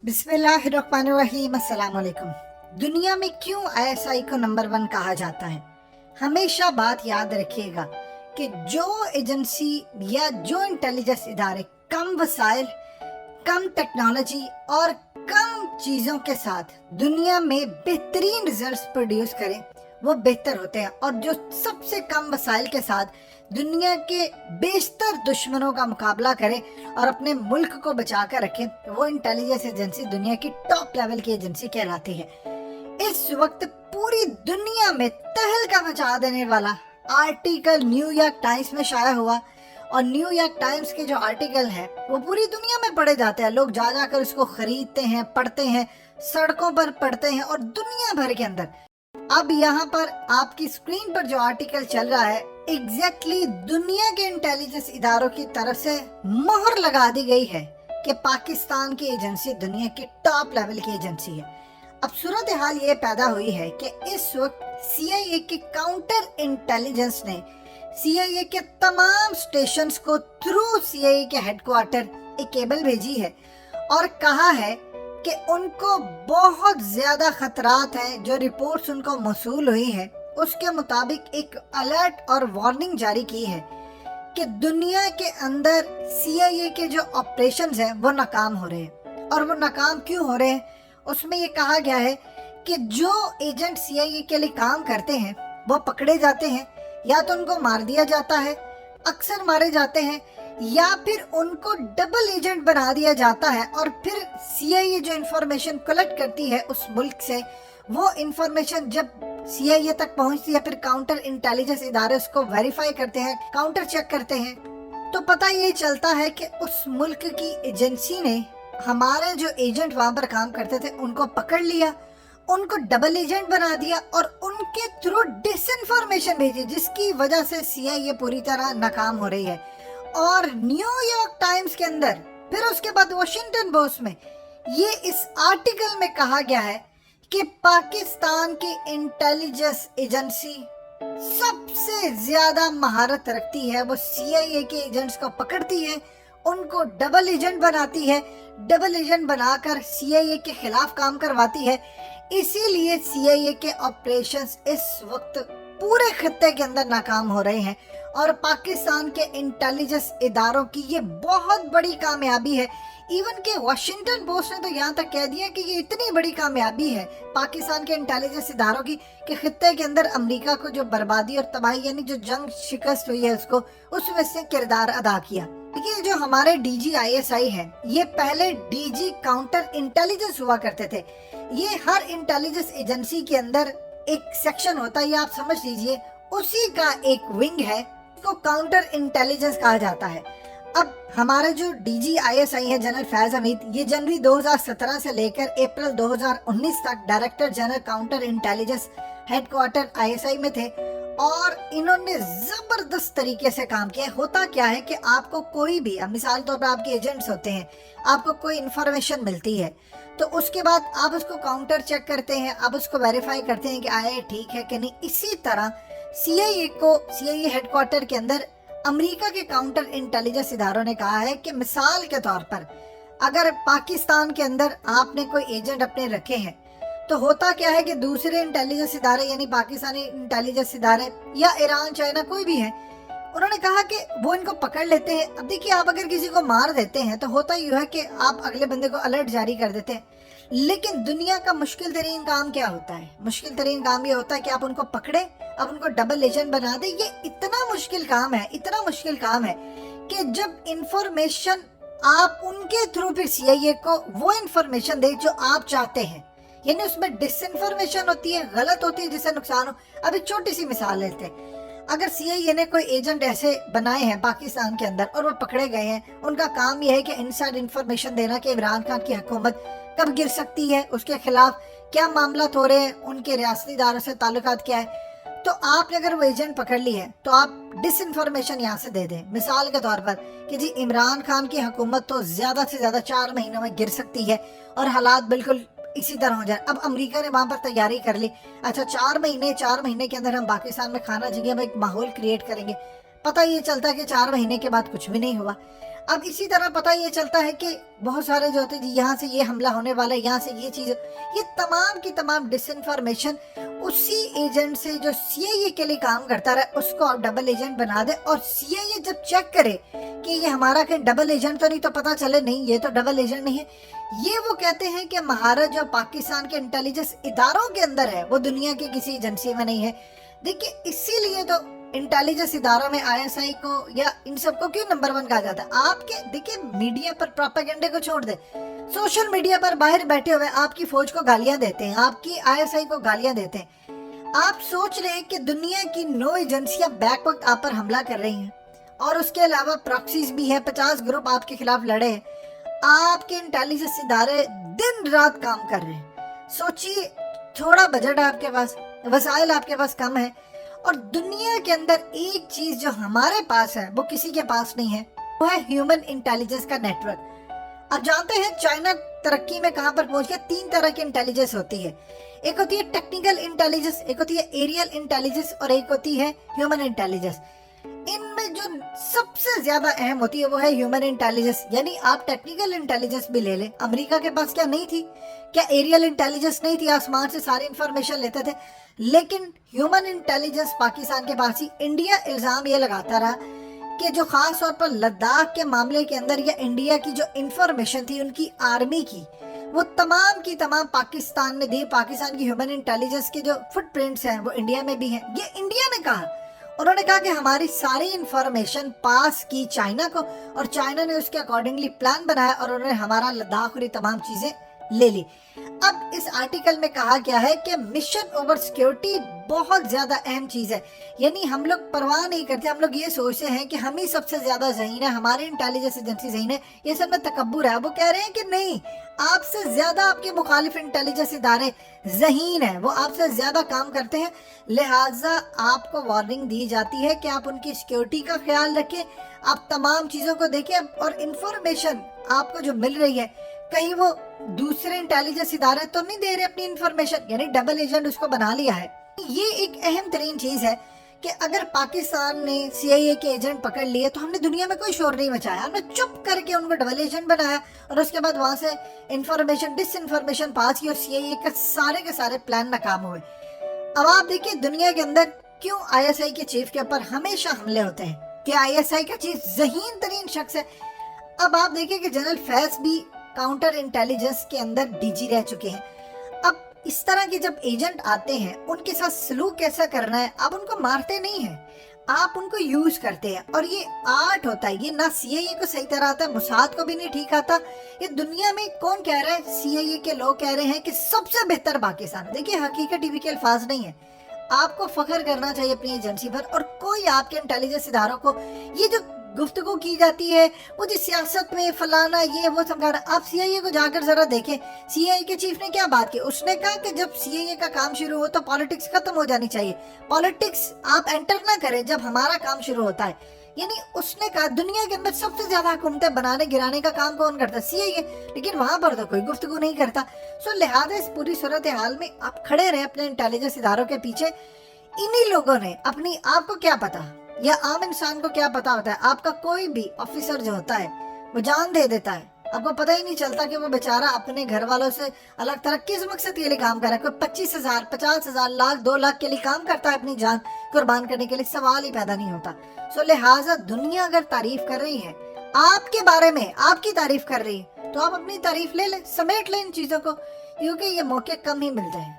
बिस्मिल्लाहिर्रहमानिर्रहीम। अस्सलाम वालेकुम। दुनिया में क्यों आईएसआई को नंबर 1 कहा जाता है? हमेशा बात याद रखिएगा कि जो एजेंसी या जो इंटेलिजेंस इदारे कम वसाइल, कम टेक्नोलॉजी और कम चीज़ों के साथ दुनिया में बेहतरीन रिजल्ट्स प्रोड्यूस करें वो बेहतर होते हैं, और जो सबसे कम वसाइल के साथ दुनिया के बेशतर दुश्मनों का मुकाबला करे और अपने मुल्क को बचा कर रखे, वो इंटेलिजेंस एजेंसी दुनिया की टॉप लेवल की एजेंसी कहलाती है। इस वक्त पूरी दुनिया में तहलका मचा देने वाला आर्टिकल न्यूयॉर्क टाइम्स में शाया हुआ, और न्यूयॉर्क टाइम्स के जो आर्टिकल हैं वो पूरी दुनिया में पढ़े जाते हैं। लोग जा जाकर उसको खरीदते हैं, पढ़ते हैं, सड़कों पर पढ़ते हैं और दुनिया भर के अंदर। अब यहाँ पर आपकी स्क्रीन पर जो आर्टिकल चल रहा है एग्जैक्टली दुनिया के इंटेलिजेंस इदारों की तरफ से मोहर लगा दी गई है कि पाकिस्तान की एजेंसी दुनिया की टॉप लेवल की एजेंसी है। अब सूरत हाल ये पैदा हुई है कि इस वक्त CIA के काउंटर इंटेलिजेंस ने CIA के तमाम स्टेशंस को थ्रू CIA के हेडक्वार्टर एक केबल भेजी है और कहा है कि उनको बहुत ज्यादा खतरात हैं। जो रिपोर्ट्स उनको मौसूल हुई है उसके मुताबिक एक अलर्ट और वार्निंग जारी की है कि दुनिया के अंदर CIA के जो ऑपरेशंस हैं वो नाकाम हो रहे हैं। और वो नाकाम क्यों हो रहे हैं, उसमें ये कहा गया है कि जो एजेंट CIA के लिए काम करते हैं वो पकड़े जाते हैं, या तो उनको मार दिया जाता है, अक्सर मारे जाते हैं, या फिर उनको डबल एजेंट बना दिया जाता है। और फिर CIA जो इंफॉर्मेशन कलेक्ट करती है उस मुल्क से, वो इंफॉर्मेशन जब CIA तक पहुंचती है, फिर काउंटर इंटेलिजेंस इदारे उसको वेरीफाई करते हैं, काउंटर चेक करते हैं, तो पता ये चलता है कि उस मुल्क की एजेंसी ने हमारे जो एजेंट वहां पर काम करते थे उनको पकड़ लिया, उनको डबल एजेंट बना दिया और उनके थ्रू डिसइंफॉर्मेशन भेजी, जिसकी वजह से CIA पूरी तरह नाकाम हो रही है। और न्यूयॉर्क टाइम्स के अंदर, फिर उसके बाद वॉशिंगटन पोस्ट में ये इस आर्टिकल में कहा गया है कि पाकिस्तान की इंटेलिजेंस एजेंसी सबसे ज्यादा महारत रखती है। वो CIA के एजेंट्स को पकड़ती है, उनको डबल एजेंट बनाती है, डबल एजेंट बनाकर CIA के खिलाफ काम करवाती है। इसीलिए CIA के ऑपरेशंस इस वक्त पूरे खत्ते के अंदर नाकाम हो रहे हैं। और पाकिस्तान के इंटेलिजेंस इदारों की ये बहुत बड़ी कामयाबी है। इवन के वॉशिंगटन पोस्ट ने तो यहाँ तक कह दिया कि ये इतनी बड़ी कामयाबी है पाकिस्तान के इंटेलिजेंस इदारों की कि खित्ते के अंदर अमेरिका को जो बर्बादी और तबाही, यानी जो जंग शिकस्त हुई है उसको, उसमें से किरदार अदा किया। देखिए, जो हमारे DG ISI है ये पहले DG काउंटर इंटेलिजेंस हुआ करते थे। ये हर इंटेलिजेंस एजेंसी के अंदर एक सेक्शन होता है, ये आप समझ लीजिए उसी का एक विंग है, इसको काउंटर इंटेलिजेंस कहा जाता है। अब हमारा जो DG ISI है जनरल फैज हमीद, ये जनवरी 2017 से लेकर अप्रैल 2019 तक director general counter intelligence headquarter ISI में थे और इन्होंने जबरदस्त तरीके से काम किया। होता क्या है कि आपको कोई भी, मिसाल तौर पर आपके एजेंट्स होते हैं, आपको कोई इंफॉर्मेशन मिलती है तो उसके बाद आप उसको काउंटर चेक करते हैं, आप उसको वेरीफाई करते हैं कि आया ठीक है कि नहीं। इसी तरह CIA हेडक्वार्टर के अंदर अमेरिका के काउंटर इंटेलिजेंस इदारों ने कहा है कि मिसाल के तौर पर अगर पाकिस्तान के अंदर आपने कोई एजेंट अपने रखे हैं तो होता क्या है कि दूसरे इंटेलिजेंस इदारे, यानी पाकिस्तानी इंटेलिजेंस इदारे या ईरान, चाइना, कोई भी है, उन्होंने कहा कि वो इनको पकड़ लेते हैं। अब देखिए, आप अगर किसी को मार देते हैं तो होता यूँ है कि आप अगले बंदे को अलर्ट जारी कर देते हैं। लेकिन दुनिया का मुश्किल तरीन काम क्या होता है? मुश्किल तरीन काम ये होता है कि आप उनको पकड़े, अब उनको डबल एजेंट बना दे। ये इतना मुश्किल काम है, इतना मुश्किल काम है कि जब इंफॉर्मेशन आप उनके थ्रू फिर CIA को वो इंफॉर्मेशन दे जो आप चाहते हैं, यानी उसमें डिसइंफॉर्मेशन होती है, गलत होती है, जिससे नुकसान हो। अब एक छोटी सी मिसाल लेते हैं। अगर CIA ने कोई एजेंट ऐसे बनाए हैं पाकिस्तान के अंदर और वो पकड़े गए हैं, उनका काम यह है कि इनसाइड इंफॉर्मेशन देना कि इमरान खान की हुकूमत कब गिर सकती है, उसके खिलाफ क्या मामला हो रहे हैं, उनके रियासती इदारों से ताल्लुकात क्या है। तो आपने अगर वो एजेंट पकड़ ली है तो आप डिसइंफॉर्मेशन यहाँ से दे दें, मिसाल के तौर पर कि जी इमरान खान की हुकूमत तो ज्यादा से ज्यादा 4 महीनों में गिर सकती है और हालात बिल्कुल इसी तरह हो जाए। अब अमेरिका ने वहां पर तैयारी कर ली, अच्छा 4 महीने के अंदर हम पाकिस्तान में खाना जगह में एक माहौल क्रिएट करेंगे। पता ये चलता है कि 4 महीने के बाद कुछ भी नहीं हुआ। اب اسی طرح پتہ یہ چلتا ہے کہ بہت سارے جو ہوتے ہیں یہاں سے یہ حملہ ہونے والا ہے، یہاں سے یہ چیز، یہ تمام کی تمام ڈس انفارمیشن اسی ایجنٹ سے جو سی آئی اے کے لیے کام کرتا رہا اس کو ڈبل ایجنٹ بنا دے، اور سی آئی اے جب چیک کرے کہ یہ ہمارا کہیں ڈبل ایجنٹ تو نہیں، تو پتہ چلے نہیں یہ تو ڈبل ایجنٹ نہیں ہے۔ یہ وہ کہتے ہیں کہ مہارت جو پاکستان کے انٹیلیجنس اداروں کے اندر ہے وہ دنیا کی کسی ایجنسی میں نہیں ہے۔ دیکھیں اسی لیے تو انٹیلیجنس اداروں میں آئی ایس آئی کو یا ان سب کو کیوں نمبر 1 کہا جاتا ہے؟ آپ کے دیکھیں میڈیا پر پروپیگنڈے کو چھوڑ دیں، سوشل میڈیا پر باہر بیٹھے ہوئے آپ کی فوج کو گالیاں دیتے ہیں، آپ کی آئی ایس آئی کو گالیاں دیتے ہیں۔ آپ سوچ رہے ہیں کہ دنیا کی 9 ایجنسیاں بیک وقت آپ پر حملہ کر رہی ہیں، اور اس کے علاوہ پراکسیز بھی ہیں، 50 گروپ آپ کے خلاف لڑے ہیں۔ آپ کے انٹیلیجنس ادارے دن رات کام کر رہے ہیں۔ سوچئے تھوڑا بجٹ آپ کے پاس، وسائل آپ کے پاس کم ہے، اور دنیا کے اندر ایک چیز جو ہمارے پاس ہے وہ کسی کے پاس نہیں ہے، وہ ہے ہیومن انٹیلیجنس کا نیٹ ورک۔ آپ جانتے ہیں چائنا ترقی میں کہاں پر پہنچ گیا؟ 3 طرح کی انٹیلیجنس ہوتی ہے، ایک ہوتی ہے ٹیکنیکل انٹیلیجنس، ایک ہوتی ہے ایریل انٹیلیجنس، اور ایک ہوتی ہے ہیومن انٹیلیجنس۔ ان میں جو سب سے زیادہ اہم ہوتی ہے وہ ہے ہیومن انٹیلیجنس، یعنی آپ ٹیکنیکل انٹیلیجنس بھی لے لیں، امریکہ کے پاس کیا نہیں تھی؟ کیا ایریل انٹیلیجنس نہیں تھی؟ آسمان سے ساری انفارمیشن لیتے تھے، لیکن ہیومن انٹیلیجنس پاکستان کے پاس ہی۔ انڈیا الزام یہ لگاتا رہا کہ جو خاص طور پر لداخ کے معاملے کے اندر یا انڈیا کی جو انفارمیشن تھی ان کی آرمی کی، وہ تمام کی تمام پاکستان نے دی۔ پاکستان کی ہیومن انٹیلیجنس کے جو فٹ پرنٹس ہیں وہ انڈیا میں بھی ہیں، یہ انڈیا نے کہا۔ انہوں نے کہا کہ ہماری ساری انفارمیشن پاس کی چائنا کو، اور چائنا نے اس کے اکارڈنگلی پلان بنایا، اور انہوں نے ہمارا لداخ اور یہ تمام چیزیں لے لی۔ اب اس آرٹیکل میں کہا گیا ہے کہ مشن اوور سیکیورٹی بہت زیادہ اہم چیز ہے، یعنی ہم لوگ پرواہ نہیں کرتے، ہم لوگ یہ سوچتے ہیں کہ ہم ہی سب سے زیادہ ذہین ہے، ہماری انٹیلیجنس ایجنسی ذہین ہے، یہ سب میں تکبر ہے۔ وہ کہہ رہے ہیں کہ نہیں، آپ سے زیادہ آپ کے مخالف انٹیلیجنس ادارے ذہین ہیں، وہ آپ سے زیادہ کام کرتے ہیں، لہٰذا آپ کو وارننگ دی جاتی ہے کہ آپ ان کی سیکیورٹی کا خیال رکھیں، آپ تمام چیزوں کو دیکھیں، اور انفارمیشن آپ کو جو مل رہی ہے کہیں وہ دوسرے انٹیلیجنس ادارے تو نہیں دے رہے اپنی انفارمیشن، یعنی ڈبل ایجنٹ اس کو بنا لیا ہے۔ یہ ایک اہم ترین چیز ہے کہ اگر پاکستان نے سی آئی اے کے ایجنٹ پکڑ لیے تو ہم نے دنیا میں کوئی شور نہیں مچایا، ہم نے چپ کر کے ان کو ڈبل ایجنٹ بنایا، اور اس کے بعد وہاں سے انفارمیشن ڈس انفارمیشن پاس کی، اور سی آئی اے کا سارے کے سارے پلان ناکام ہوئے۔ اب آپ دیکھیں دنیا کے اندر کیوں آئی ایس آئی کے چیف کے اوپر ہمیشہ حملے ہوتے ہیں، کہ آئی ایس آئی کا چیف ذہین ترین شخص ہے۔ اب آپ دیکھیں کہ جنرل فیض بھی کاؤنٹر انٹیلیجنس کے اندر ڈی جی رہ چکے ہیں۔ اب اس طرح کے جب ایجنٹ آتے ہیں ان کے ساتھ سلوک کیسا کرنا ہے، آپ ان کو مارتے نہیں ہیں، آپ ان کو یوز کرتے ہیں، اور یہ آرٹ ہوتا ہے، یہ نہ سی آئی اے کو صحیح طرح آتا ہے، موساد کو بھی نہیں ٹھیک آتا۔ یہ دنیا میں کون کہہ رہا ہے؟ سی آئی اے کے لوگ کہہ رہے ہیں کہ سب سے بہتر پاکستان۔ دیکھیں حقیقت ٹی وی کے الفاظ نہیں ہے، آپ کو فخر کرنا چاہیے اپنی ایجنسی پر، اور کوئی آپ کے انٹیلیجنس اداروں کو یہ جو گفتگو کی جاتی ہے وہ جو سیاست میں فلانا یہ وہ سمجھانا، آپ سی آئی اے کو جا کر ذرا دیکھیں، سی آئی اے کے چیف نے کیا بات کی؟ اس نے کہا کہ جب سی آئی اے کا کام شروع ہو تو پالیٹکس ختم ہو جانی چاہیے، پالیٹکس آپ انٹر نہ کریں جب ہمارا کام شروع ہوتا ہے۔ یعنی اس نے کہا دنیا کے اندر سب سے زیادہ حکومتیں بنانے گرانے کا کام کون کرتا ہے؟ سی آئی اے، لیکن وہاں پر تو کوئی گفتگو نہیں کرتا۔ لہٰذا اس پوری صورتحال میں آپ کھڑے رہے اپنے انٹیلیجنس اداروں کے پیچھے۔ انہی لوگوں نے اپنی، آپ کو کیا پتا یا عام انسان کو کیا پتا ہوتا ہے، آپ کا کوئی بھی آفیسر جو ہوتا ہے وہ جان دے دیتا ہے، آپ کو پتہ ہی نہیں چلتا کہ وہ بیچارہ اپنے گھر والوں سے الگ طرح کس مقصد کے لیے کام کر رہا ہے۔ کوئی 25,000 50,000 لاکھ 2 لاکھ کے لیے کام کرتا ہے اپنی جان قربان کرنے کے لیے، سوال ہی پیدا نہیں ہوتا۔ لہٰذا دنیا اگر تعریف کر رہی ہے آپ کے بارے میں، آپ کی تعریف کر رہی ہے، تو آپ اپنی تعریف لے لیں، سمیٹ لیں ان چیزوں کو، کیونکہ یہ موقع کم ہی ملتے ہیں۔